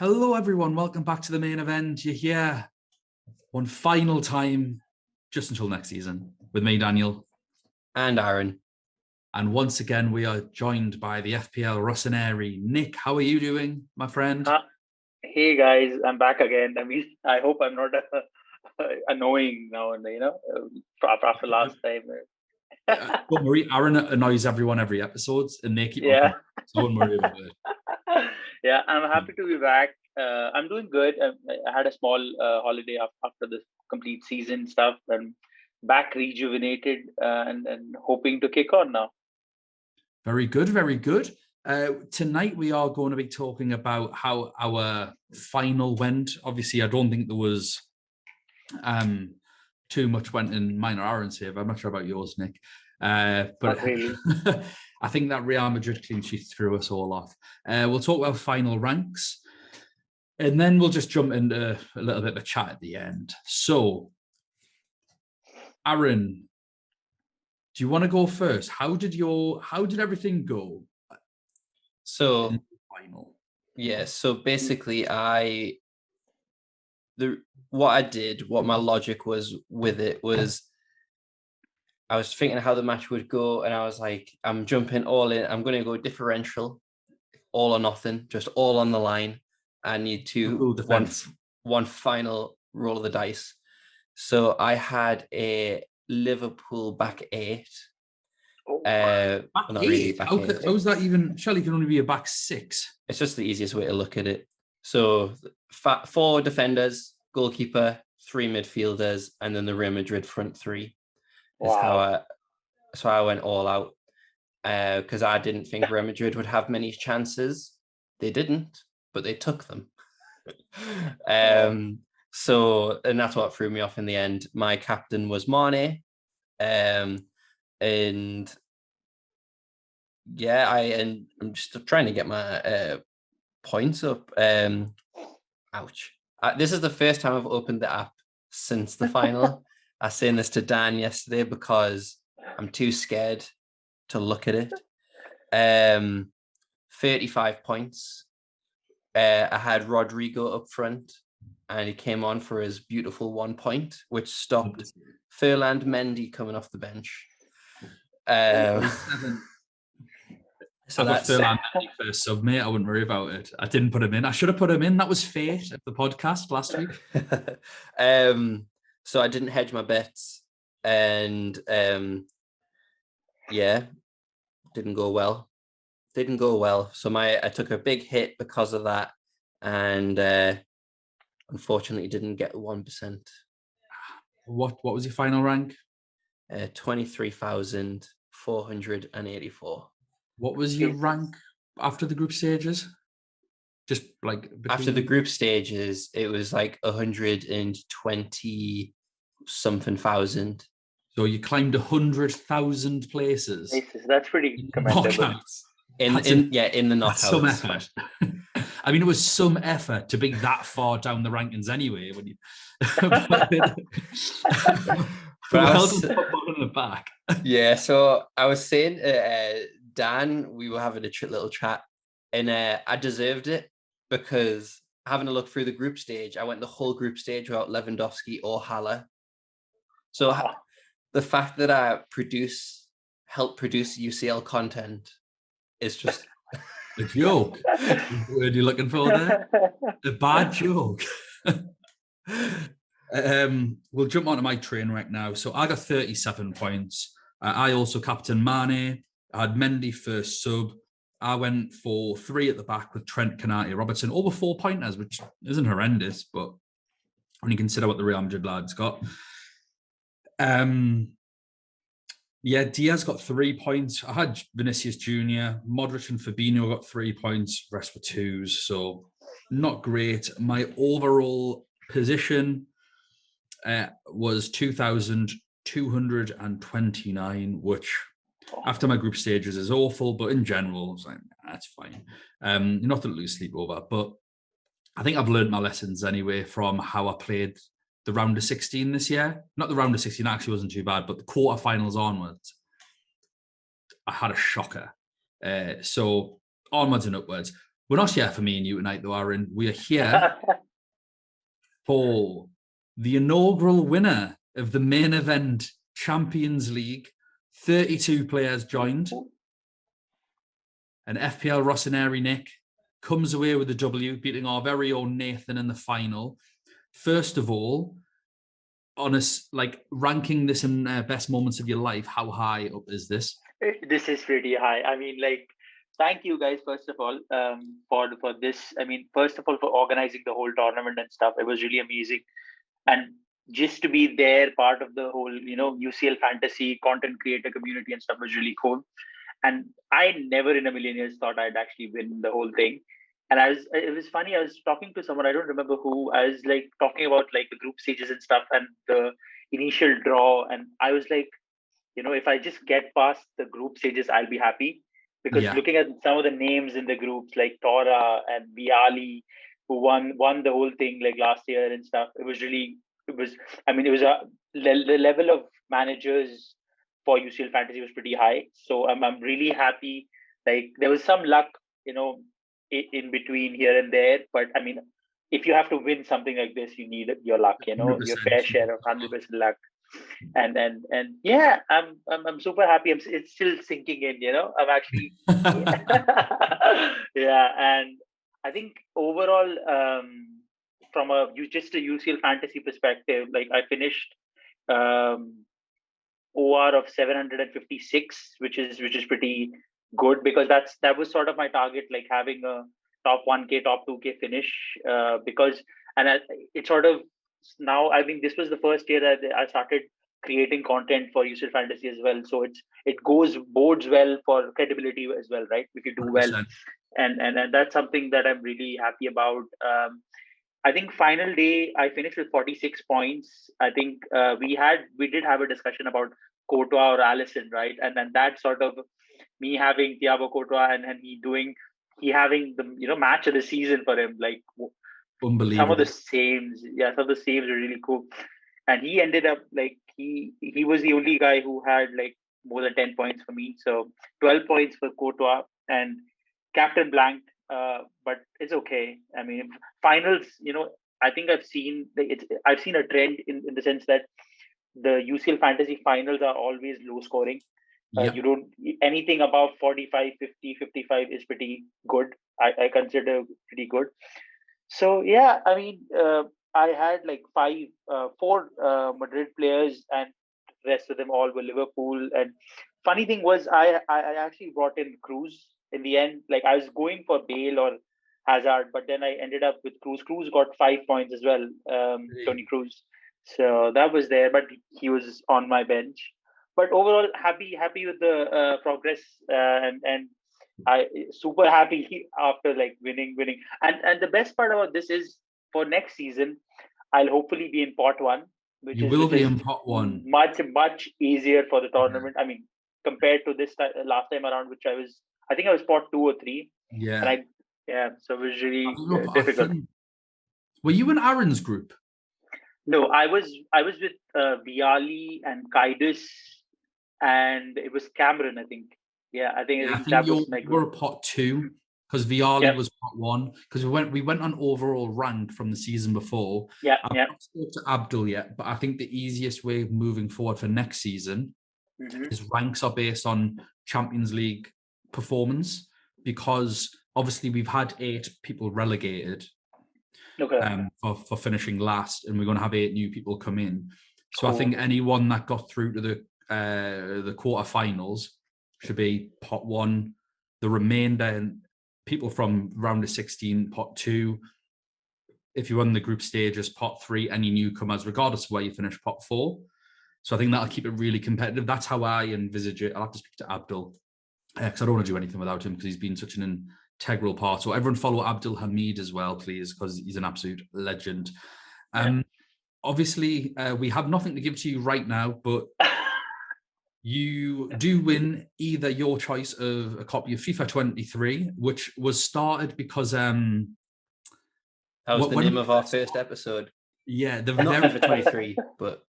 Hello, everyone. Welcome back to the main event. You're here one final time, just until next season, with me, Daniel. And Aaron. And once again, we are joined by the FPL Rossoneri. Nick, how are you doing, my friend? Hey, guys. I'm back again. I hope I'm not annoying now, after last time. Don't worry, Aaron annoys everyone every episode, and they keep on. So don't worry about it. Yeah, I'm happy to be back. I'm doing good. I had a small holiday after this complete season stuff, and back rejuvenated and hoping to kick on now. Very good, very good. Tonight we are going to be talking about how our final went. Obviously, I don't think there was too much went in mine or Aaron's favor. I'm not sure about yours, Nick. But really. I think that Real Madrid clean sheet threw us all off. We'll talk about final ranks, and then we'll just jump into a little bit of a chat at the end. So, Aaron, do you want to go first? How did everything go? So final. Yeah, so basically what my logic was with it was I was thinking how the match would go, and I was like, I'm jumping all in. I'm going to go differential, all or nothing, just all on the line. I need one final roll of the dice. So I had a Liverpool back 8. Back eight? How was that even? Surely it can only be a back 6. It's just the easiest way to look at it. So 4 defenders, goalkeeper, 3 midfielders, and then the Real Madrid front 3. Wow. So I went all out because I didn't think Real Madrid would have many chances. They didn't, but they took them. So that's what threw me off in the end. My captain was Mane, and yeah, I'm just trying to get my points up. Ouch! This is the first time I've opened the app since the final. I was saying this to Dan yesterday because I'm too scared to look at it. 35 points. I had Rodrigo up front, and he came on for his beautiful 1 point, which stopped Ferland Mendy coming off the bench. So that's Ferland Mendy first sub, mate. I wouldn't worry about it. I didn't put him in. I should have put him in. That was fate at the podcast last week. So I didn't hedge my bets, and didn't go well. So I took a big hit because of that, and unfortunately didn't get 1%. What was your final rank? 23,484. What was your rank after the group stages? Just like after the group stages, it was like 120 something thousand. So you climbed 100,000 places. That's pretty commendable. In the knockouts. Some effort. I mean, it was some effort to be that far down the rankings anyway. When you in the back. Yeah, so I was saying, Dan, we were having a little chat, and I deserved it because having a look through the group stage, I went the whole group stage without Lewandowski or Haller. So the fact that I help produce UCL content is just a joke. What are you looking for there? A bad joke. We'll jump onto my train right now. So I got 37 points. I also captained Mane. I had Mendy first sub. I went for 3 at the back with Trent, Canati, Robertson, over 4 pointers, which isn't horrendous, but when you consider what the Real Madrid lads got. Diaz got 3 points. I had Vinicius Jr., Modric and Fabinho got 3 points, rest were 2s, so not great. My overall position was 2,229, which after my group stages is awful, but in general, I was like, that's fine. Nothing to lose sleep over, but I think I've learned my lessons anyway from how I played the round of 16 this year. Not the round of 16 actually wasn't too bad, but the quarterfinals onwards, I had a shocker. So onwards and upwards. We're not here for me and you tonight, though, Aaron. We are here for the inaugural winner of the main event Champions League. 32 players joined. And FPL Rossoneri Nick comes away with the W, beating our very own Nathan in the final. First of all, on us, like ranking this in best moments of your life, how high up is this? This is pretty high. I mean, like, thank you guys first of all for this. I mean, first of all for organizing the whole tournament and stuff. It was really amazing, and just to be there, part of the whole UCL fantasy content creator community and stuff was really cool. And I never in a million years thought I'd actually win the whole thing. And it was funny. I was talking to someone, I don't remember who. I was like talking about like the group stages and stuff and the initial draw, and I was like, if I just get past the group stages, I'll be happy. Because looking at some of the names in the groups, like Tora and Viali, who won the whole thing like last year and stuff, it was the level of managers for UCL Fantasy was pretty high. So I'm really happy. Like there was some luck, in between here and there. But I mean, if you have to win something like this, you need your luck, your fair share of 100% luck. And yeah, I'm super happy. It's still sinking in. I'm actually yeah. And I think overall, from just a UCL fantasy perspective, like I finished OR of 756, which is pretty good, because that was sort of my target, like having a top 1K, top 2K finish, it sort of now, I think this was the first year that I started creating content for UCL Fantasy as well. So it bodes well for credibility as well, right? If you do 100%. Well, and that's something that I'm really happy about. I think final day I finished with 46 points. I think we did have a discussion about Courtois or Allison, right? And then that sort of me having Thiago Courtois and he having the match of the season for him, like unbelievable. Some of the saves are really cool. And he ended up like he was the only guy who had like more than 10 points for me. So 12 points for Courtois and captain blanked. But it's okay. I mean, finals, I think I've seen a trend in the sense that the UCL fantasy finals are always low scoring. Yep. You don't anything above 45, 50, 55 is pretty good. I consider pretty good. So yeah, I mean, I had like four Madrid players, and the rest of them all were Liverpool. And funny thing was, I actually brought in Cruz in the end. Like I was going for Bale or Hazard, but then I ended up with Cruz. Cruz got 5 points as well, Tony Cruz. So that was there, but he was on my bench. But overall, happy with the progress, and I super happy after like winning. And the best part about this is for next season, I'll hopefully be in pot 1, which be in pot 1. Much easier for the tournament. I mean, compared to this last time around, which I think I was pot 2 or 3. Yeah. And so it was really difficult. Were you in Aaron's group? No, I was with Viali and Kaidus, and it was Cameron, I think. Yeah, I think that was my group. You were pot 2 because Viali was pot 1, because we went on overall rank from the season before. I've not spoken to Abdul yet, but I think the easiest way of moving forward for next season is ranks are based on Champions League performance, because obviously we've had 8 people relegated for finishing last, and we're going to have 8 new people come in. So cool. I think anyone that got through to the quarterfinals should be pot 1. The remainder, people from round of 16, pot 2. If you won the group stages, pot 3. Any newcomers, regardless of where you finish, pot 4. So I think that'll keep it really competitive. That's how I envisage it. I'll have to speak to Abdul, because I don't want to do anything without him, because he's been such an integral part. So everyone follow Abdul Hamid as well, please, because he's an absolute legend. Obviously, we have nothing to give to you right now, but you do win either your choice of a copy of FIFA 23, which was started because that was the name of our first episode. Yeah, not FIFA 23, but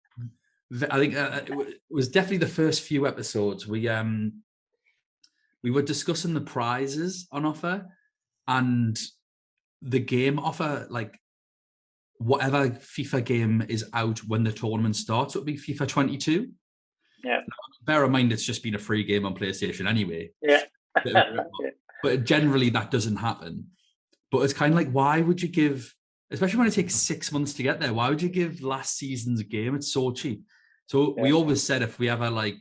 I think it was definitely the first few episodes. We were discussing the prizes on offer, and the game offer like whatever FIFA game is out when the tournament starts, it would be FIFA 22. Yeah. Now, bear in mind, it's just been a free game on PlayStation anyway. Yeah. But generally that doesn't happen. But it's kind of like, why would you give, especially when it takes 6 months to get there, why would you give last season's game? It's so cheap. So we always said if we ever like,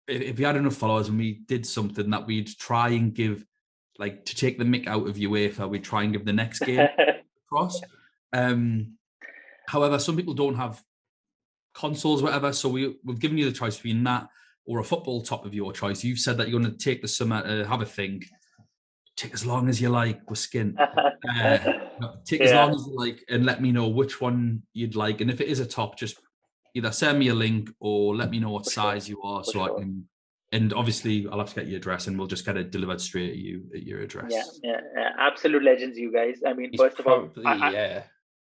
if we had enough followers and we did something that we'd try and give, like to take the mick out of UEFA, we'd try and give the next game across. However, some people don't have consoles, whatever. So we've given you the choice between that or a football top of your choice. You've said that you're going to take the summer to have a think. Take as long as you like with skin. Take as long as you like and let me know which one you'd like. And if it is a top, just either send me a link or let me know what size you are so I can. And obviously, I'll have to get your address and we'll just get it delivered straight to you at your address. Yeah. Absolute legends, you guys. I mean, first of all,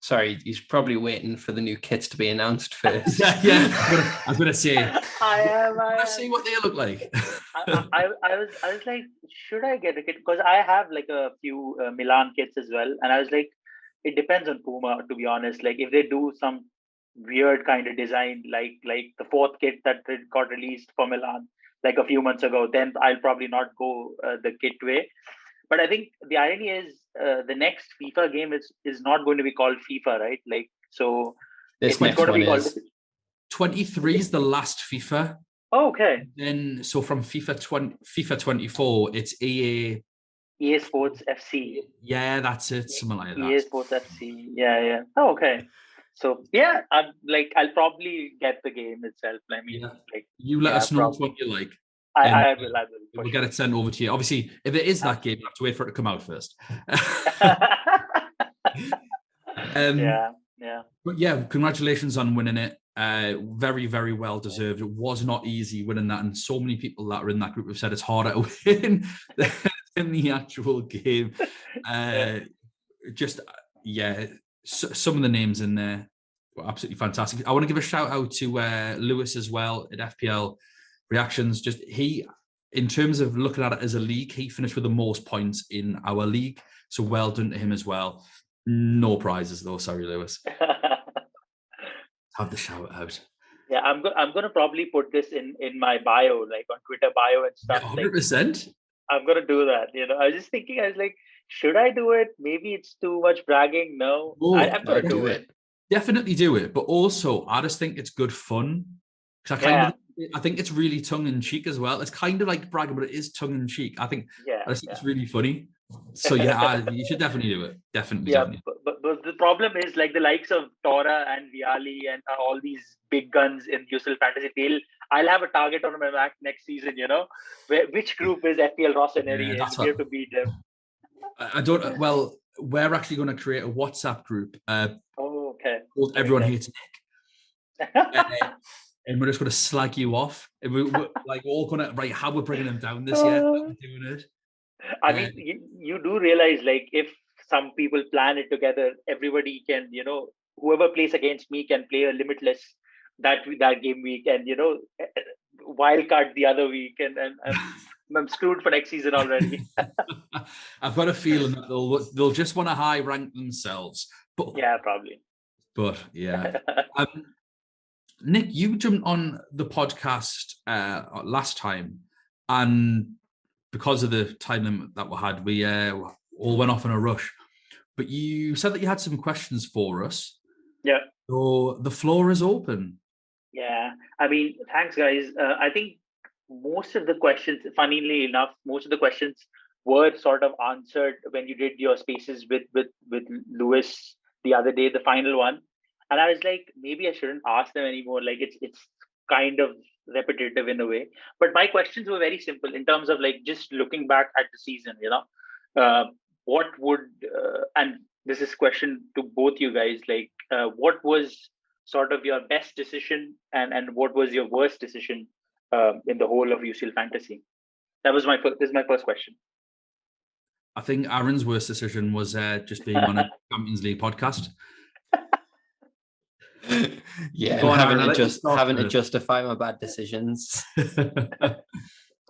sorry, he's probably waiting for the new kits to be announced first. yeah. I was gonna say. I am. See what they look like. I was like, should I get a kit? Because I have like a few Milan kits as well, and I was like, it depends on Puma, to be honest. Like if they do some weird kind of design, like the fourth kit that got released for Milan like a few months ago, then I'll probably not go the kit way. But I think the irony is the next FIFA game is not going to be called FIFA, right? Like, so this next one is 23 is the last FIFA. Oh, okay. Then so from FIFA 24, it's EA Sports FC. Yeah, that's it. Something like that. EA Sports FC. Yeah. Oh, okay. So yeah, I'll probably get the game itself. I mean, like you let us know what you like. I will. We'll get it sent over to you. Obviously, if it is that game, you have to wait for it to come out first. But yeah, congratulations on winning it. Very, very well deserved. It was not easy winning that, and so many people that are in that group have said it's harder to win than the actual game. Some of the names in there were absolutely fantastic. I want to give a shout out to Lewis as well at FPL Reactions. Just in terms of looking at it as a league, he finished with the most points in our league. So well done to him as well. No prizes though, sorry, Lewis. Have the shout out. Yeah, I'm gonna probably put this in my bio, like on Twitter bio and stuff. 100%. I'm gonna do that. I was just thinking, I was like, should I do it? Maybe it's too much bragging. No, I'm gonna do it. Definitely do it. But also, I just think it's good fun. Because I think it's really tongue in cheek as well. It's kind of like bragging, but it is tongue in cheek. I think it's really funny. So you should definitely do it. Definitely. But the problem is like the likes of Tora and Viali and all these big guns in UCL Fantasy. I'll have a target on my back next season. Which group is FPL Rossoneri and we have to beat them. I don't. Well, we're actually going to create a WhatsApp group. Okay. Called Everyone Hates Nick. And we're just going to slag you off. And we're like all going to how we're bringing them down this year. We're doing it. I mean, you do realize, like, if some people plan it together, everybody can, whoever plays against me can play a limitless that game week, and wild card the other week, and I'm screwed for next season already. I've got a feeling that they'll just want to high rank themselves. But yeah, probably. But yeah. Nick, you jumped on the podcast last time, and because of the time limit that we had, we all went off in a rush. But you said that you had some questions for us. Yeah. So the floor is open. Yeah. I mean, thanks, guys. I think most of the questions, funnily enough, were sort of answered when you did your spaces with Lewis the other day, the final one. And I was like, maybe I shouldn't ask them anymore. Like it's kind of repetitive in a way. But my questions were very simple in terms of like just looking back at the season, what would, and this is a question to both you guys, like what was sort of your best decision and what was your worst decision in the whole of UCL Fantasy? This is my first question. I think Aaron's worst decision was just being on a Champions League podcast. Yeah, having to justify my bad decisions. Go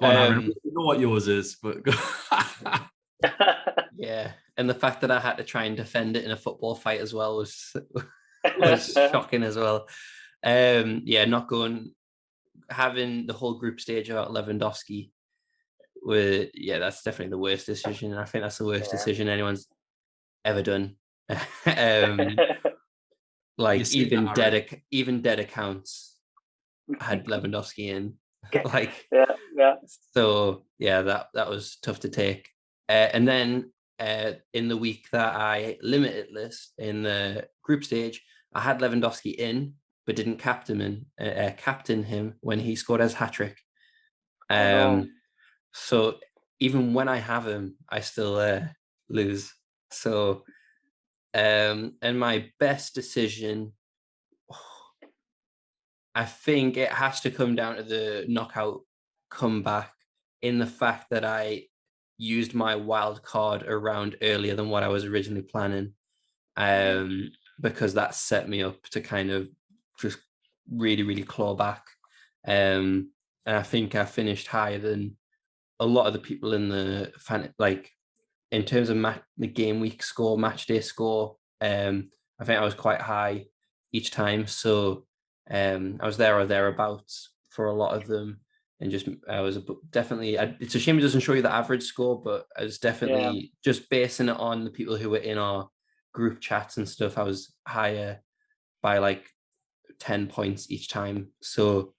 on, Aaron. You know what yours is, but Yeah, and the fact that I had to try and defend it in a football fight as well was shocking as well. Yeah, not going having the whole group stage about Lewandowski. That's definitely the worst decision, and I think that's the worst decision anyone's ever done. Like even dead accounts had Lewandowski in. Like, yeah. So yeah, that was tough to take. And then in the week that I limited list in the group stage, I had Lewandowski in, but didn't captain him when he scored his hat trick. So even when I have him, I still lose. So and my best decision, I think it has to come down to the knockout comeback, in the fact that I used my wild card around earlier than what I was originally planning, because that set me up to kind of just really, really claw back. And I think I finished higher than a lot of the people in the like in terms of the game week score, match day score. I think I was quite high each time, so I was there or thereabouts for a lot of them, and just I was definitely. It's a shame it doesn't show you the average score, but I was definitely just basing it on the people who were in our group chats and stuff. I was higher by like 10 points each time, so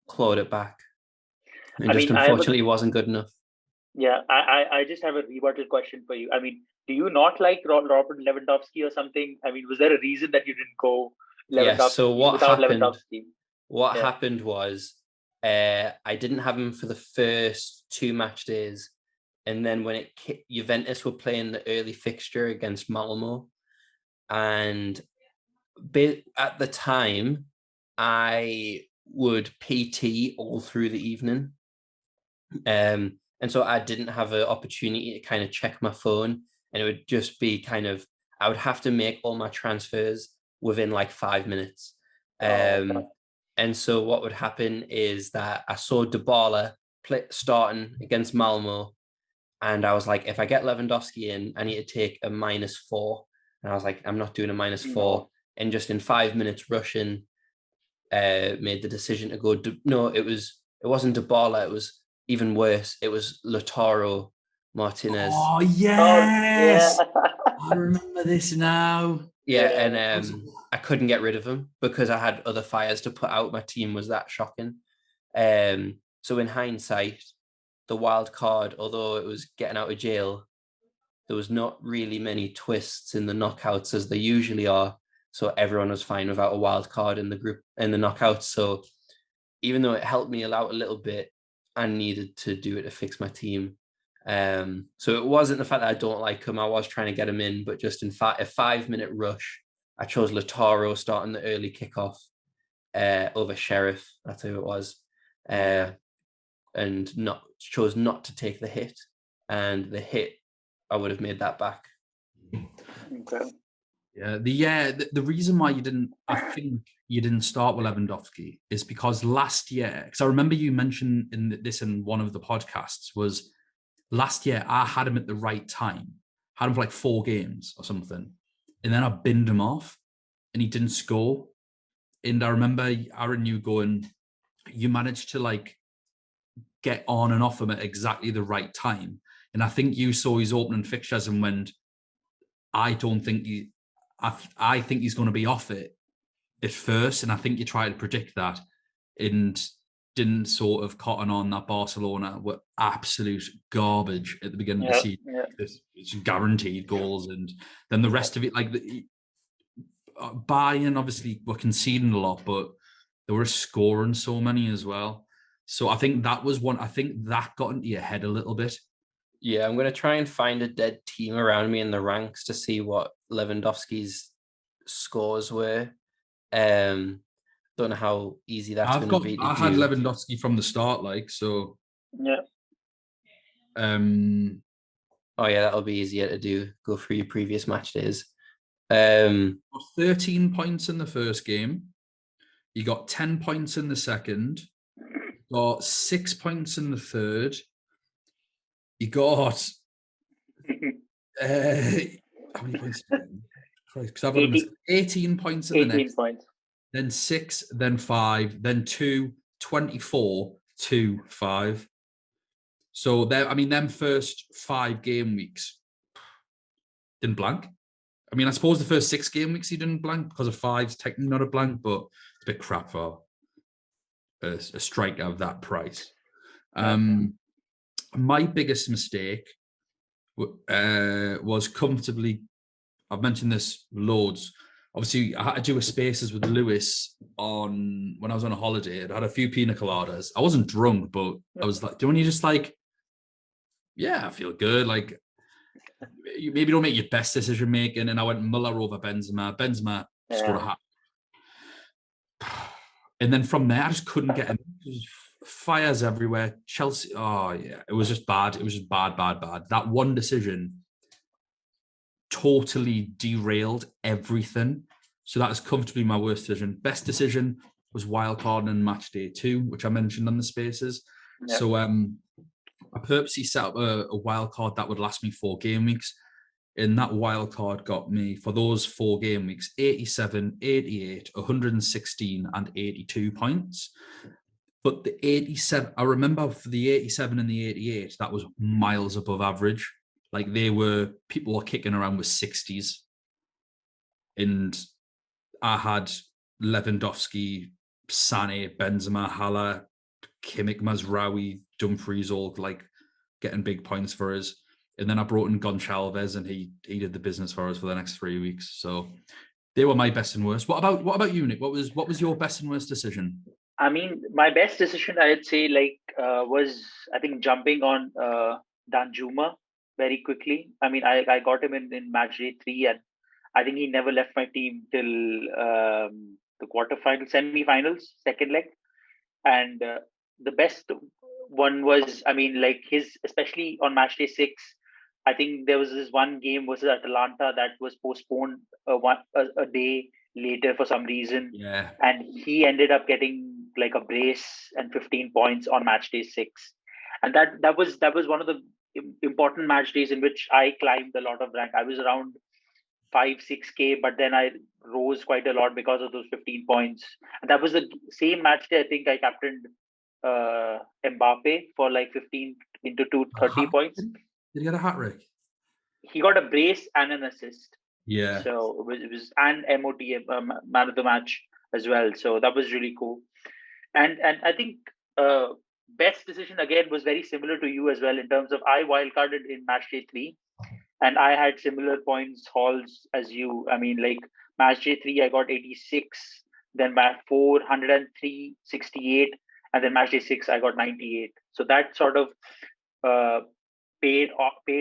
clawed it back, and just unfortunately wasn't good enough. Yeah, I just have a rebuttal question for you. I mean, do you not like Robert Lewandowski or something? I mean, was there a reason that you didn't go Lewandowski without Lewandowski? What happened was I didn't have him for the first 2 match days, and then when Juventus were playing the early fixture against Malmo, and at the time I would PT all through the evening. And so I didn't have an opportunity to kind of check my phone, and it would just be I would have to make all my transfers within like 5 minutes. And so what would happen is that I saw Dybala starting against Malmo, and I was like, if I get Lewandowski in, I need to take a -4. And I was like, I'm not doing a -4. And just in 5 minutes rushing, made the decision to go. No, it wasn't Dybala. It was even worse. It was Lautaro Martinez. Oh yes, I remember this now. Yeah, and I couldn't get rid of him because I had other fires to put out. My team was that shocking. So in hindsight, the wild card, although it was getting out of jail, there was not really many twists in the knockouts as there usually are. So everyone was fine without a wild card in the group in the knockouts. So even though it helped me out a little bit, I needed to do it to fix my team. So it wasn't the fact that I don't like him. I was trying to get him in, but just in fact, a 5-minute rush, I chose Lautaro starting the early kickoff over Sheriff. That's who it was. And chose not to take the hit. And the hit, I would have made that back. Okay. Yeah, the reason why I think you didn't start with Lewandowski is because last year, because I remember you mentioned in one of the podcasts, was last year I had him at the right time, had him for like 4 games or something, and then I binned him off and he didn't score. And I remember Aaron, you going, you managed to like get on and off him at exactly the right time. And I think you saw his opening fixtures and went, I think he's going to be off it at first, and I think you tried to predict that and didn't sort of cotton on that Barcelona were absolute garbage at the beginning of the season. It's guaranteed goals, and then the rest of it, like Bayern obviously were conceding a lot, but they were scoring so many as well. So I think that was one. I think that got into your head a little bit. Yeah, I'm going to try and find a dead team around me in the ranks to see what Lewandowski's scores were. Don't know how easy that's going to be to do. I had Lewandowski from the start, like, so. Yeah. Oh yeah, that'll be easier to do. Go through your previous match days. 13 points in the first game. You got 10 points in the second. You got 6 points in the third. You got How many points? Because I've got 18 points in the 18 next, points. then 6, then 5, then 2, 24, 2, 5. So them first 5 game weeks didn't blank. I mean, I suppose the first 6 game weeks he didn't blank because of 5's technically not a blank, but it's a bit crap for a striker of that price. My biggest mistake was comfortably, I've mentioned this loads. Obviously, I had to do a spaces with Lewis when I was on a holiday. I had a few pina coladas. I wasn't drunk, but I was like, don't you just like, yeah, I feel good. Like, you maybe don't make your best decision making. And I went Muller over Benzema. Benzema scored a hat. And then from there, I just couldn't get him. Fires everywhere. Chelsea. Oh yeah, it was just bad. It was just bad. That one decision totally derailed everything. So that is comfortably my worst decision. Best decision was wildcard in match day 2, which I mentioned on the spaces. Yep. So I purposely set up a wildcard that would last me 4 game weeks. And that wildcard got me, for those 4 game weeks, 87, 88, 116, and 82 points. But the 87, I remember for the 87 and the 88, that was miles above average. Like people were kicking around with 60s. And I had Lewandowski, Sané, Benzema, Haller, Kimmich, Mazraoui, Dumfries all like getting big points for us. And then I brought in Goncalves and he did the business for us for the next 3 weeks. So they were my best and worst. What about you, Nick? What was your best and worst decision? I mean, my best decision, I'd say, was, I think, jumping on Danjuma very quickly. I mean, I got him in match day 3, and I think he never left my team till the quarterfinals, semi-finals, second leg. And the best one was, I mean, like especially on match day 6, I think there was this one game versus Atalanta that was postponed a day later for some reason. Yeah. And he ended up getting like a brace and 15 points on match day 6. And that was one of the important match days in which I climbed a lot of rank. I was around 5-6K, but then I rose quite a lot because of those 15 points. And that was the same match day I think I captained Mbappe for like 15 into 30 points. Did he get a hat trick? He got a brace and an assist. Yeah. So it was and MOT, man of the match as well. So that was really cool. And I think best decision again was very similar to you as well, in terms of I wildcarded in match day 3, and I had similar points hauls as you. I mean, like match day 3, I got 86, then match 4, 103, 68, and then match day 6, I got 98. So that sort of paid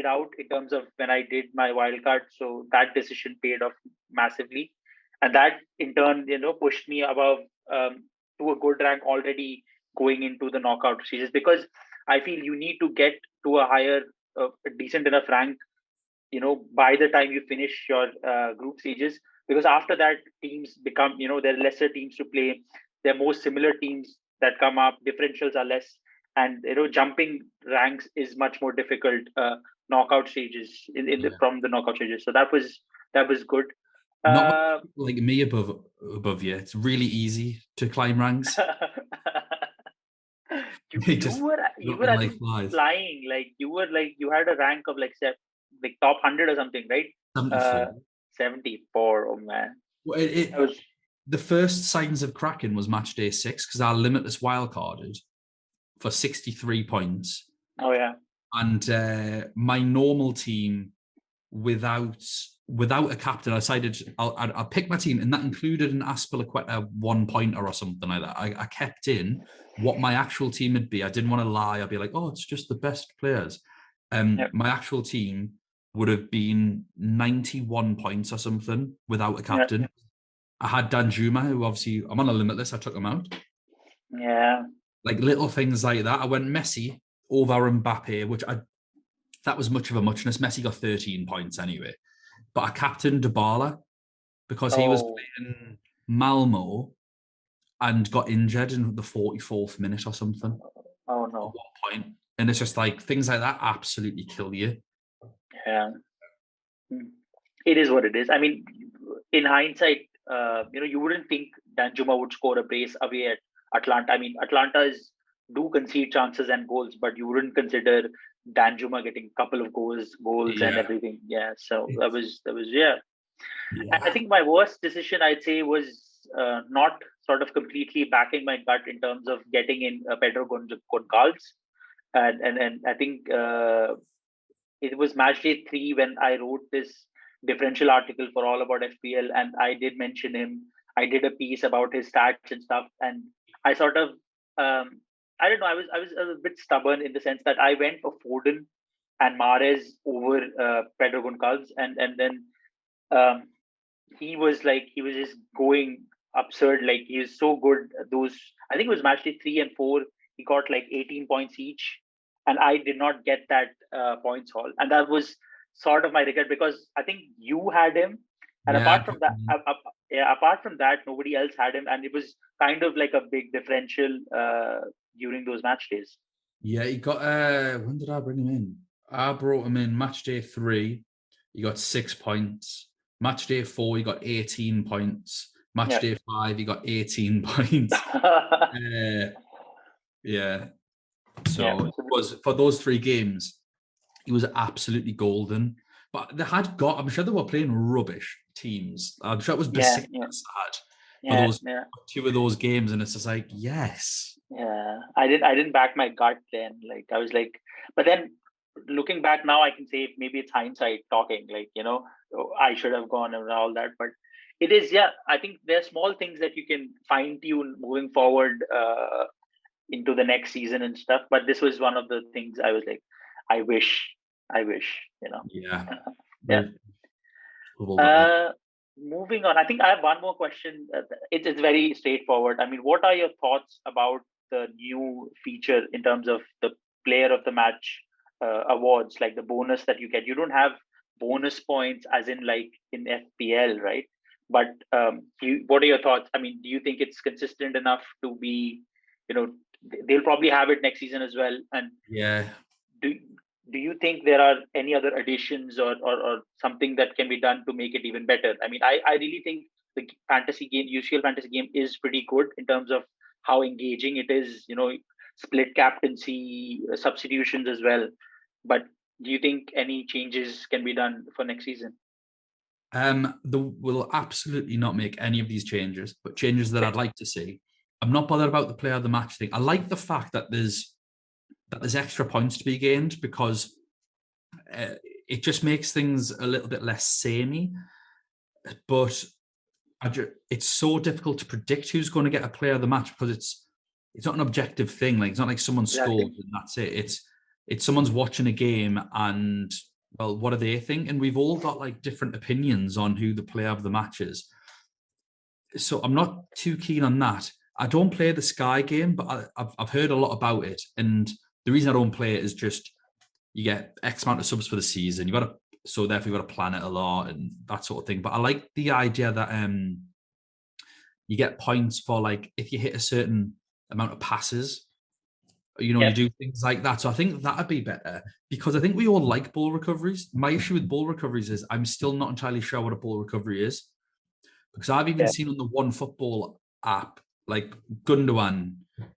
out in terms of when I did my wildcard. So that decision paid off massively, and that in turn, pushed me above to a good rank already going into the knockout stages, because I feel you need to get to a higher, decent enough rank, by the time you finish your group stages, because after that teams become, there are lesser teams to play. There are more similar teams that come up. Differentials are less, and jumping ranks is much more difficult. Knockout stages from the knockout stages. So that was good. Not like me above you. It's really easy to climb ranks. you were I think, flying. Like you had a rank of like top 100 or something, right? 74. 74. Oh man. Well, the first signs of cracking was match day 6, because our limitless wildcarded for 63 points. Oh yeah. And my normal team, without a captain, I decided I'll pick my team, and that included an Aspilicueta 1-pointer or something like that. I kept in what my actual team would be. I didn't want to lie. I'd be like, oh, it's just the best players. My actual team would have been 91 points or something without a captain. Yep. I had Danjuma, who obviously I'm on a limitless. I took him out. Yeah. Like little things like that. I went Messi over Mbappe, which that was much of a muchness. Messi got 13 points anyway. But I captained Dybala because he was playing Malmo and got injured in the 44th minute or something. Oh no. At one point. And it's just like things like that absolutely kill you. Yeah. It is what it is. I mean, in hindsight, you wouldn't think Danjuma would score a brace away at Atlanta. I mean, do concede chances and goals, but you wouldn't consider Danjuma getting a couple of goals and Yeah. everything. Yeah. So that was yeah. I Yeah. think my worst decision, I'd say, was not sort of completely backing my gut in terms of getting in Pedro Goncalves, and I think it was match day 3 when I wrote this differential article for All About FPL, and I did mention him. I did a piece about his stats and stuff, and I sort of, I don't know, I was a bit stubborn in the sense that I went for Foden and Mahrez over Pedro Goncalves, and then um, he was just going absurd. Like, he was so good. Those, I think it was match day 3 and 4. He got like 18 points each, and I did not get that points haul, and that was sort of my regret because I think you had him, and Yeah. apart from that, nobody else had him, and it was kind of like a big differential during those match days. Yeah, he got when did I bring him in? I brought him in match day 3. He got 6 points. Match day 4, he got 18 points. Match day 5, he got 18 points. Yeah. So it was, for those 3 games, he was absolutely golden. But I'm sure they were playing rubbish teams. I'm sure it was Besiktas for those 2 of those games, and it's just like, yes. Yeah, I didn't back my gut then. Like, I was like, but then looking back now, I can say maybe it's hindsight talking. Like, I should have gone and all that. But it is, yeah. I think there are small things that you can fine tune moving forward into the next season and stuff. But this was one of the things I was like, I wish. Yeah. Yeah. Moving on, I think I have one more question. It's very straightforward. I mean, what are your thoughts about the new feature in terms of the player of the match awards, like the bonus that you get? You don't have bonus points as in like in FPL, right? But what are your thoughts? I mean, do you think it's consistent enough to be, they'll probably have it next season as well? And yeah, do you think there are any other additions or something that can be done to make it even better? I mean, I really think the fantasy game, UCL fantasy game, is pretty good in terms of how engaging it is, split captaincy, substitutions as well. But do you think any changes can be done for next season? They will absolutely not make any of these changes, but changes that I'd like to see. I'm not bothered about the player of the match thing. I like the fact that there's extra points to be gained, because it just makes things a little bit less samey. But it's so difficult to predict who's going to get a player of the match, because it's not an objective thing. Like, it's not like someone scored and that's it. It's someone's watching a game and, well, what do they think? And we've all got like different opinions on who the player of the match is. So I'm not too keen on that. I don't play the Sky game, but I've heard a lot about it. And the reason I don't play it is just you get X amount of subs for the season. So therefore you've got to plan it a lot and that sort of thing. But I like the idea that you get points for, like, if you hit a certain amount of passes, you do things like that. So I think that'd be better, because I think we all like ball recoveries. My issue with ball recoveries is I'm still not entirely sure what a ball recovery is, because I've even seen on the One Football app, like, Gundogan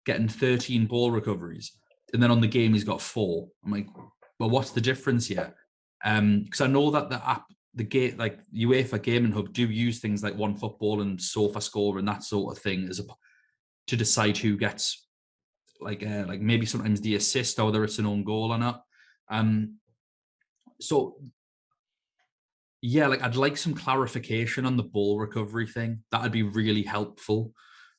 getting 13 ball recoveries, and then on the game he's got 4. I'm like, well, what's the difference here? Because I know that the app, the game, like UEFA Gaming Hub, do use things like One Football and SofaScore and that sort of thing to decide who gets like maybe sometimes the assist, or whether it's an own goal or not. So yeah, like, I'd like some clarification on the ball recovery thing. That'd be really helpful,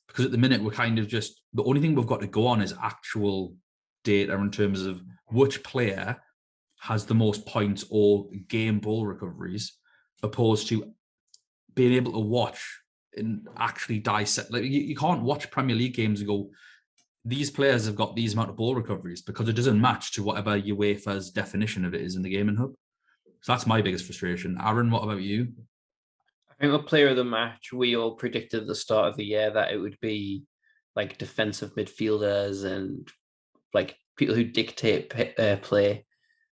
because at the minute we're kind of just, the only thing we've got to go on is actual data in terms of which player has the most points or game ball recoveries, opposed to being able to watch and actually dissect. Like, you can't watch Premier League games and go, these players have got these amount of ball recoveries, because it doesn't match to whatever UEFA's definition of it is in the Gaming Hub. So that's my biggest frustration. Aaron, what about you? I think the player of the match, we all predicted at the start of the year that it would be like defensive midfielders and like people who dictate play.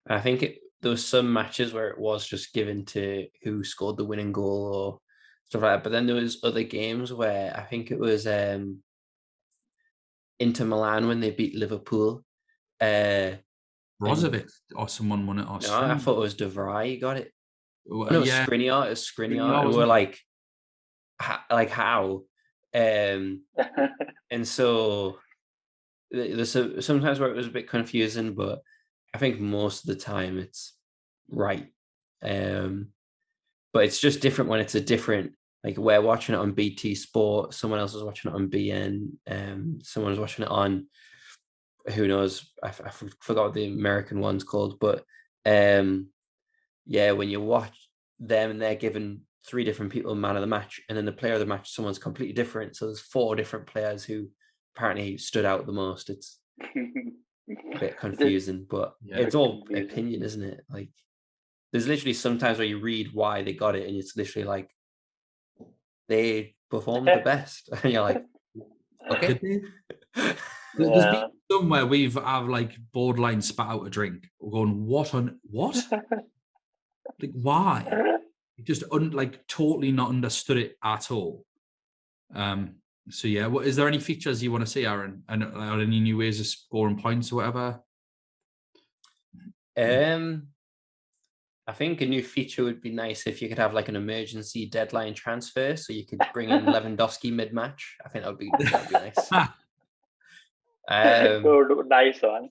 And I think there were some matches where it was just given to who scored the winning goal or stuff like that. But then there was other games where I think it was Inter Milan when they beat Liverpool. Brozovic or someone won it. Or No, I thought it was De Vrij got it. well, No, it was yeah, Skriniar. It was Skriniar, Skriniar, and we're wasn't like how? And so there's sometimes where it was a bit confusing, but I think most of the time it's right. But it's just different when it's a different, like we're watching it on BT Sport, someone else is watching it on BN, someone's watching it on who knows, I forgot what the American one's called, but yeah, when you watch them and they're given 3 different people man of the match, and then the player of the match, someone's completely different. So there's 4 different players who apparently stood out the most. It's a bit confusing, but it's all opinion, isn't it? Like there's literally sometimes where you read why they got it, and it's literally like they performed the best, and you're like, okay. There's been some where I've like borderline spat out a drink. We're going, what? Like why? Just like totally not understood it at all. So yeah, is there any features you want to see, Aaron? And are any new ways of scoring points or whatever? I think a new feature would be nice if you could have like an emergency deadline transfer, so you could bring in Lewandowski mid-match. I think that'd be nice. Nice one.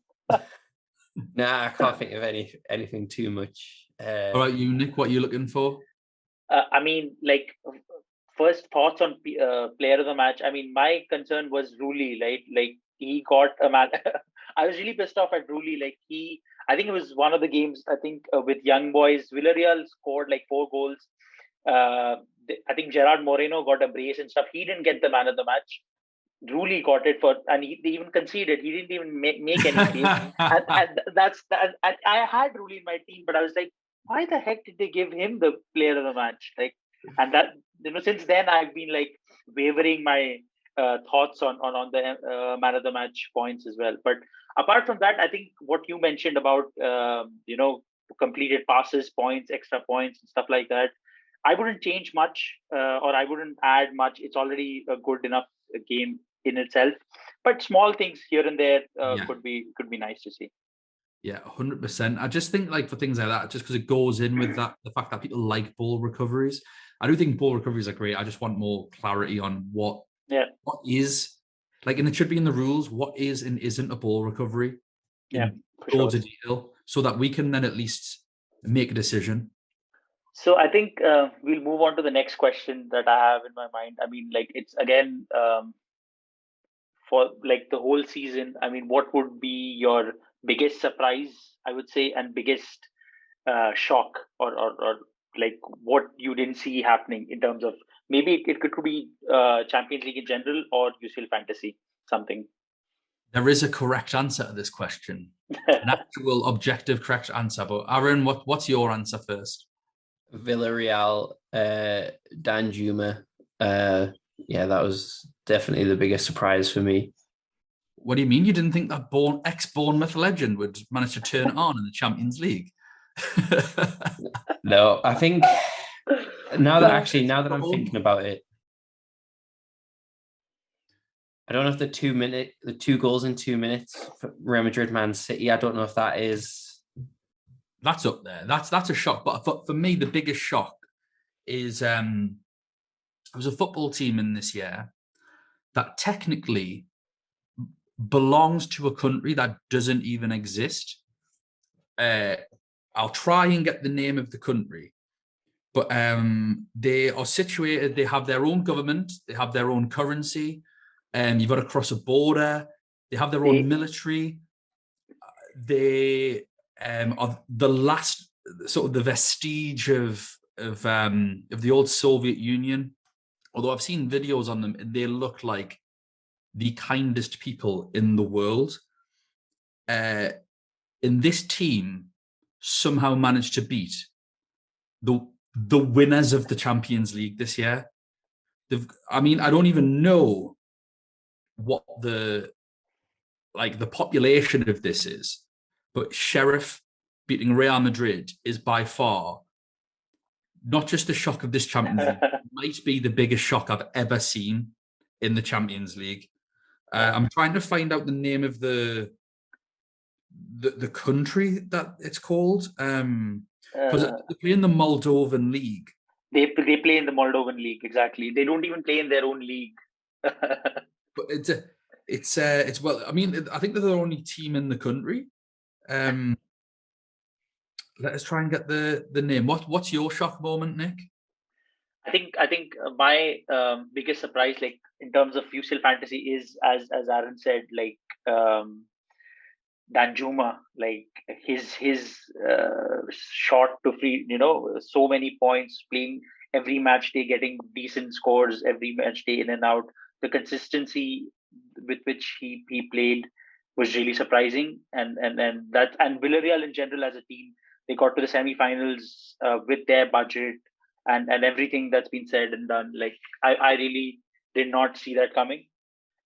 Nah, I can't think of anything too much. All right, you, Nick, what are you looking for? I mean, like, first thoughts on player of the match. I mean, my concern was Rooney, right? Like, he got a man. I was really pissed off at Rooney. Like, I think it was one of the games, I think, with Young Boys, Villarreal scored like 4 goals. I think Gerard Moreno got a brace and stuff. He didn't get the man of the match. Rooney got it and they even conceded. He didn't even make any saves. and that's that. I had Rooney in my team, but I was like, why the heck did they give him the player of the match? Like, and that, since then I've been like wavering my thoughts on the man of the match points as well. But apart from that, I think what you mentioned about completed passes, points, extra points, and stuff like that, I wouldn't change much, or I wouldn't add much. It's already a good enough game in itself, but small things here and there could be nice to see. Yeah, 100%. I just think like for things like that, just because it goes in with that, the fact that people like ball recoveries. I do think ball recoveries are great. I just want more clarity on what is like, and it should be in the rules. What is and isn't a ball recovery? In loads of detail, so that we can then at least make a decision. So I think we'll move on to the next question that I have in my mind. I mean, like it's again for like the whole season. I mean, what would be your biggest surprise, I would say, and biggest shock, or like what you didn't see happening in terms of maybe it could be Champions League in general or UCL fantasy, something. There is a correct answer to this question, an actual objective correct answer. But Aaron, what's your answer first? Villarreal, Danjuma. Yeah, that was definitely the biggest surprise for me. What do you mean you didn't think that ex-Bournemouth legend would manage to turn it on in the Champions League? No, I think now that I'm thinking about it, I don't know if the 2 goals in 2 minutes for Real Madrid, Man City, I don't know if that is. That's up there. That's a shock. But for me, the biggest shock is there was a football team in this year that technically belongs to a country that doesn't even exist. I'll try and get the name of the country, but they are situated. They have their own government. They have their own currency. You've got to cross a border. They have their own military. They are the last sort of the vestige of the old Soviet Union. Although I've seen videos on them, and they look like the kindest people in the world. And this team somehow managed to beat the winners of the Champions League this year. I don't even know what the population of this is, but Sheriff beating Real Madrid is by far not just the shock of this Champions League, it might be the biggest shock I've ever seen in the Champions League. I'm trying to find out the name of the country that it's called. Because they play in the Moldovan League. They play in the Moldovan League, exactly. They don't even play in their own league. But it's well, I mean, I think they're the only team in the country. Let us try and get the name. What's your shock moment, Nick? I think my biggest surprise, like in terms of UCL fantasy, is as Aaron said, like Danjuma, like his shot to free, so many points, playing every match day, getting decent scores every match day, in and out. The consistency with which he played was really surprising, and Villarreal in general as a team, they got to the semi-finals with their budget and everything that's been said and done. Like I really did not see that coming,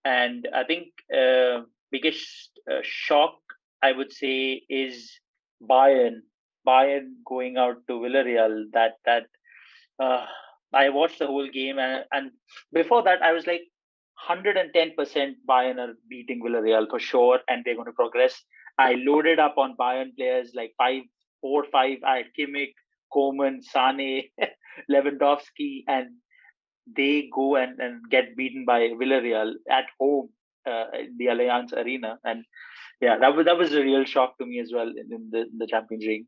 and I think biggest shock I would say is Bayern going out to Villarreal. That I watched the whole game, and before that I was like 110% Bayern are beating Villarreal for sure, and they're going to progress. I loaded up on Bayern players like 4 or 5. I had Kimmich, Coman, Sane, Lewandowski, and they go and get beaten by Villarreal at home in the Allianz Arena. And yeah, that was a real shock to me as well in the Champions League.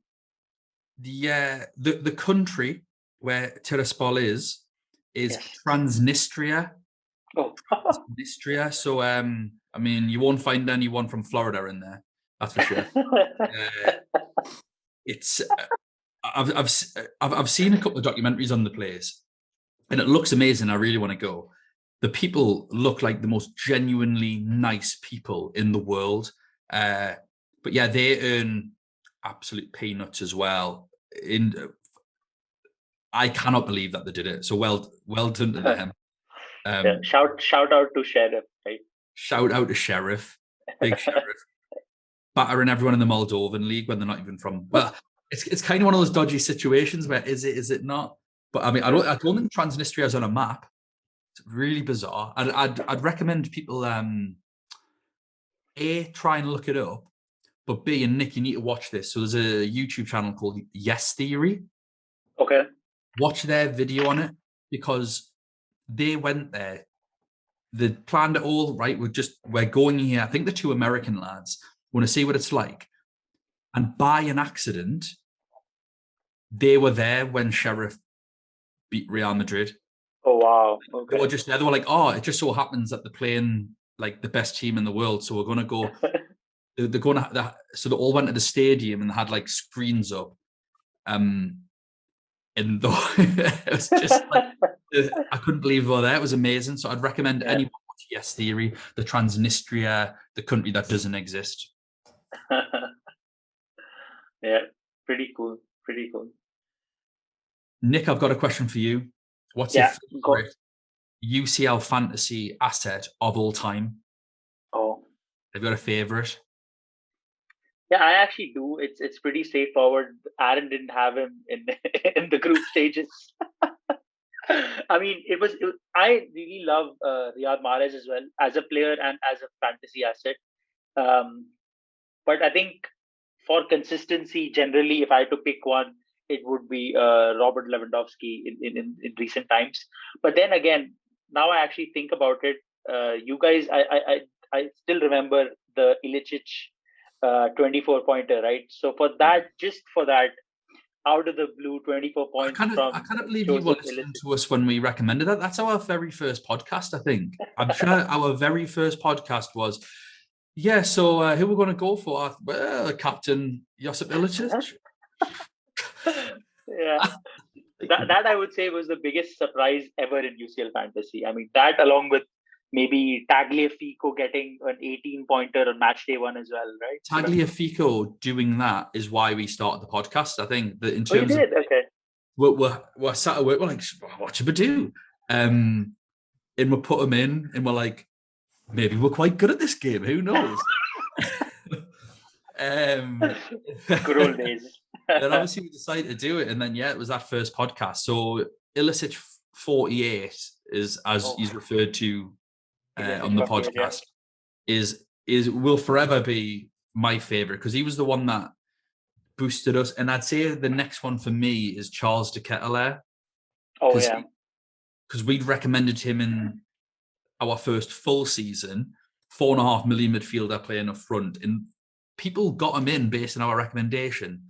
The country where Tiraspol is Yes. Transnistria. Oh. Transnistria. So I mean, you won't find anyone from Florida in there. That's for sure. It's I've seen a couple of documentaries on the place, and it looks amazing. I really want to go. The people look like the most genuinely nice people in the world. But yeah, they earn absolute peanuts as well. I cannot believe that they did it. So well done to them. Yeah, shout out to Sheriff, right? Shout out to Sheriff, big Sheriff, battering everyone in the Moldovan League when they're not even from. Well, it's kind of one of those dodgy situations where is it not? But I mean, I don't think Transnistria is on a map. It's really bizarre. I'd recommend people A, try and look it up, but B, and Nick, you need to watch this. So there's a YouTube channel called Yes Theory. Okay. Watch their video on it, because they went there. They planned it all, right? We're going here. I think the 2 American lads want to see what it's like. And by an accident, they were there when Sheriff beat Real Madrid. Oh, wow. Okay. They were just there. They were like, oh, it just so happens that they're playing like the best team in the world. So we're going to go. They're going to. So they all went to the stadium and they had like screens up. And it was just like, I couldn't believe they were there. It was amazing. So I'd recommend anyone watch Yes Theory, the Transnistria, the country that doesn't exist. Yeah, pretty cool. Nick, I've got a question for you. What's your favorite UCL fantasy asset of all time? Oh, Have you got a favorite? yeah, I actually do. It's pretty straightforward. Aaron didn't have him in in the group stages. I mean, I really love Riyad Mahrez as well as a player and as a fantasy asset. But I think for consistency, generally, if I had to pick one, it would be Robert Lewandowski in recent times. But then again, now I actually think about it. You guys, I still remember the Ilicic 24-pointer, right? So for that, just for that, out of the blue, 24 points. I can't believe you were listening to us when we recommended that. That's our very first podcast, I think. I'm sure our very first podcast was, yeah, so who we're going to go for? Well, Captain Josip Ilicic. Yeah. That I would say was the biggest surprise ever in UCL fantasy. I mean, that along with maybe Tagliafico getting an 18-pointer on match day 1 as well, right? Tagliafico doing that is why we started the podcast. I think that in terms of okay, we're sat at work, we're like, what should we do? And we put them in, and we're like, maybe we're quite good at this game. Who knows? Good old days. Then obviously we decided to do it, and then it was that first podcast. So Illicit 48 is, as he's referred to on the podcast, is will forever be my favorite, because he was the one that boosted us. And I'd say the next one for me is Charles de Ketelaere. Oh yeah, because we'd recommended him in our first full season, 4.5 million midfielder playing up front, and people got him in based on our recommendation.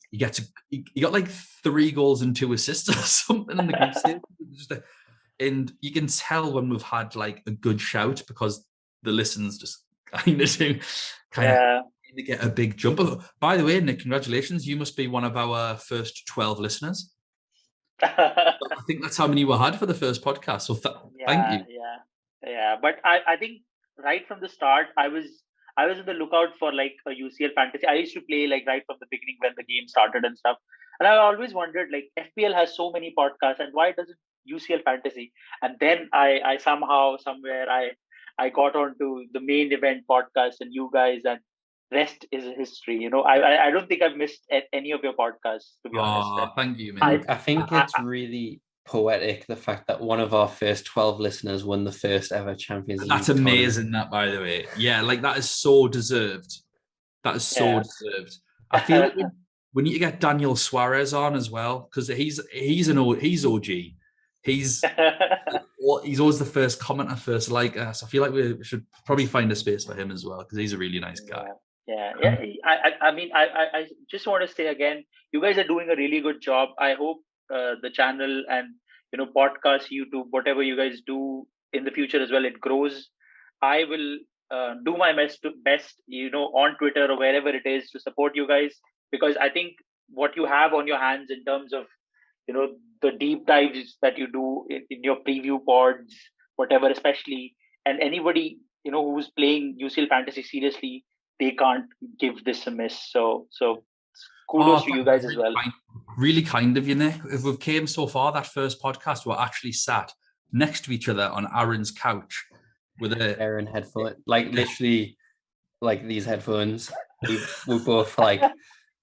He got like 3 goals and 2 assists or something in the group stage. And you can tell when we've had like a good shout, because the listens just kind of get a big jump. By the way, Nick, congratulations. You must be one of our first 12 listeners. I think that's how many we had for the first podcast. So thank you. Yeah. But I think right from the start, I was on the lookout for like a UCL fantasy. I used to play like right from the beginning when the game started and stuff. And I always wondered, like, FPL has so many podcasts, and why doesn't UCL fantasy? And then I somehow, somewhere, I got onto the main event podcast and you guys, and rest is history. I don't think I've missed any of your podcasts, to be honest. Thank you, man. I think it's really poetic, the fact that one of our first 12 listeners won the first ever Champions League. That's amazing, that, by the way. Yeah, like that is so deserved. That is so deserved. I feel like we need to get Daniel Suarez on as well, because he's OG. He's always the first commenter, first like us. I feel like we should probably find a space for him as well, because he's a really nice guy. Yeah. I mean, I just want to say again, you guys are doing a really good job. I hope the channel and podcast, YouTube, whatever you guys do in the future as well, it grows. I will do my best on Twitter or wherever it is, to support you guys, because I think what you have on your hands in terms of the deep dives that you do in your preview pods, whatever, especially, and anybody who's playing UCL fantasy seriously, they can't give this a miss. So kudos to you guys as well. Really kind of you, Nick. If we've came so far, that first podcast, we're actually sat next to each other on Aaron's couch with Aaron headphone, like literally, like these headphones. We both like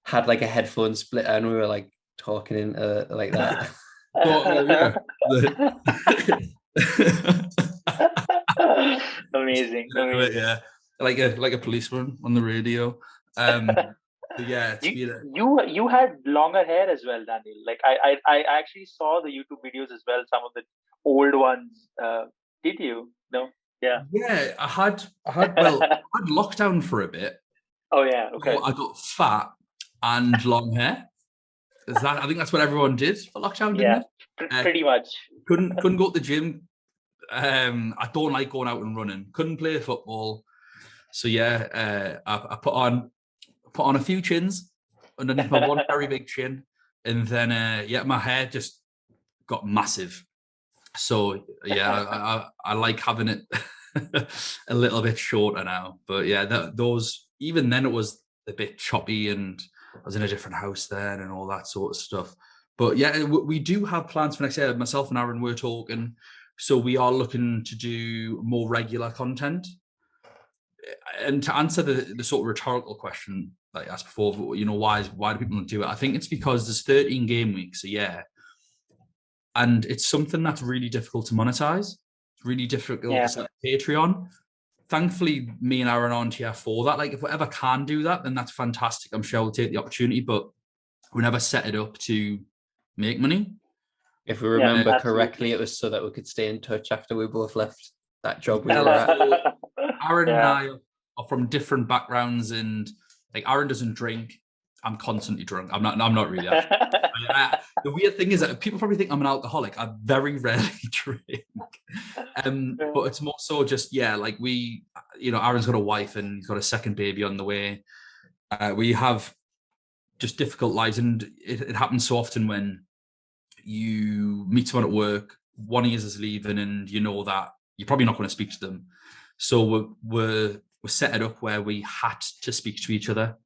had like a headphone split, and we were like talking in like that. Amazing. Yeah, like a policeman on the radio. You had longer hair as well, Daniel. Like I actually saw the YouTube videos as well, some of the old ones. Did you? No? Yeah. Yeah, I had lockdown for a bit. Oh yeah, okay. So I got fat and long hair. I think that's what everyone did for lockdown, didn't it? Pretty much. Couldn't go to the gym. I don't like going out and running. Couldn't play football. So I put on a few chins underneath my one very big chin, and then my hair just got massive. So I like having it a little bit shorter now. But even then it was a bit choppy, and I was in a different house then and all that sort of stuff. But we do have plans for next year. Myself and Aaron were talking, so we are looking to do more regular content. And to answer the sort of rhetorical question that you asked before, why do people not do it? I think it's because there's 13 game weeks a year, and it's something that's really difficult to monetize. It's really difficult to set Patreon. Thankfully, me and Aaron aren't here for that. Like, if we ever can do that, then that's fantastic. I'm sure we'll take the opportunity, but we never set it up to make money. If we remember correctly, it was so that we could stay in touch after we both left that job we were at. Aaron and I are from different backgrounds, and like Aaron doesn't drink. I'm constantly drunk. I'm not really. The weird thing is that people probably think I'm an alcoholic. I very rarely drink. But it's more so just, like we, Aaron's got a wife and he's got a second baby on the way. We have just difficult lives, and it happens so often when you meet someone at work, one of you is leaving, and you know that you're probably not going to speak to them. So we're set it up where we had to speak to each other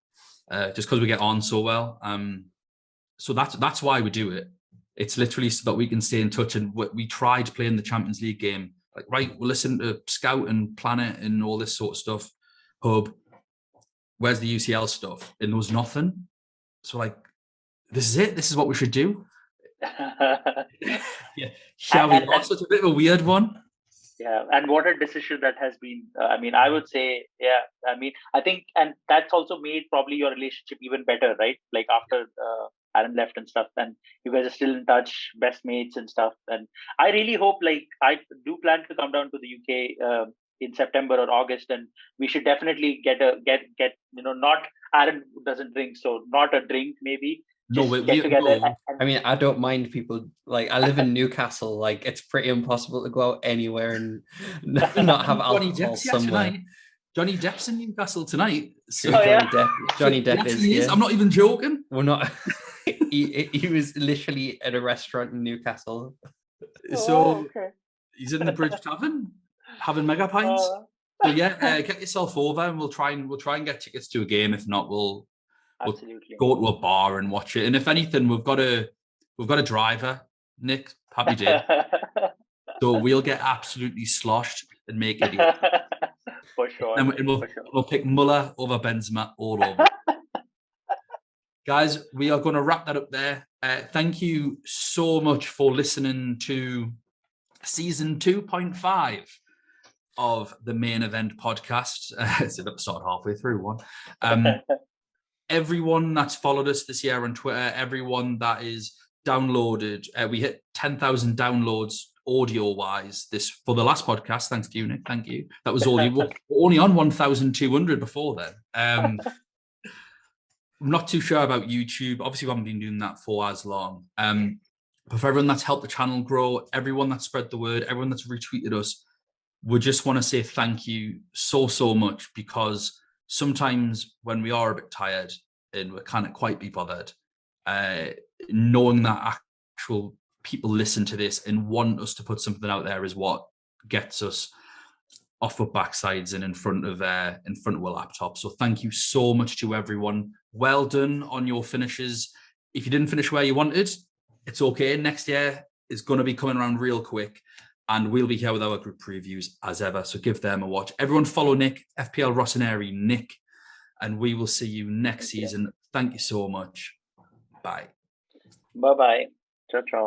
just because we get on so well. So that's why we do it. It's literally so that we can stay in touch. And we tried playing the Champions League game. Like, right, we'll listen to Scout and Planet and all this sort of stuff. Hub. where's the UCL stuff? And there was nothing. So like, this is it. This is what we should do. Yeah, shall we? Also, it's a bit of a weird one. Yeah, and what a decision that has been. I mean, I would say, yeah. I mean, I think, and that's also made probably your relationship even better, right? Like after Aaron left and stuff, and you guys are still in touch, best mates and stuff. And I really hope, like, I do plan to come down to the UK in September or August, and we should definitely get not Aaron doesn't drink, so not a drink maybe. No, Just get together. no. I mean, I don't mind people. Like, I live in Newcastle. Like, it's pretty impossible to go out anywhere and not have alcohol somewhere. Tonight. Johnny Depp's in Newcastle tonight. So Johnny Depp is here. I'm not even joking. We're not. he was literally at a restaurant in Newcastle. So he's in the Bridge Tavern having mega pints. So yeah, get yourself over, and we'll try and get tickets to a game. If not, we'll go to a bar and watch it. And if anything, we've got a driver, Nick. Happy day. So we'll get absolutely sloshed and make it. For sure. And we'll pick Muller over Benzema all over. Guys, we are going to wrap that up there. Thank you so much for listening to season 2.5 of the Main Event podcast. It's about to start halfway through one. Everyone that's followed us this year on Twitter, everyone that is downloaded, we hit 10,000 downloads audio-wise for the last podcast. Thanks to you, Nick. Thank you. That was all you. We're only on 1,200 before then. I'm not too sure about YouTube. Obviously, we haven't been doing that for as long. But for everyone that's helped the channel grow, everyone that spread the word, everyone that's retweeted us, we just want to say thank you so much, because sometimes when we are a bit tired and we can't quite be bothered, knowing that actual people listen to this and want us to put something out there is what gets us off our backsides and in front of our laptop. So thank you so much to everyone. Well done on your finishes. If you didn't finish where you wanted, it's okay. Next year is going to be coming around real quick, and we'll be here with our group previews as ever. So give them a watch. Everyone follow Nick, FPL Rossoneri Nick, and we will see you next season. Thank you so much. Bye. Bye-bye. Ciao, ciao.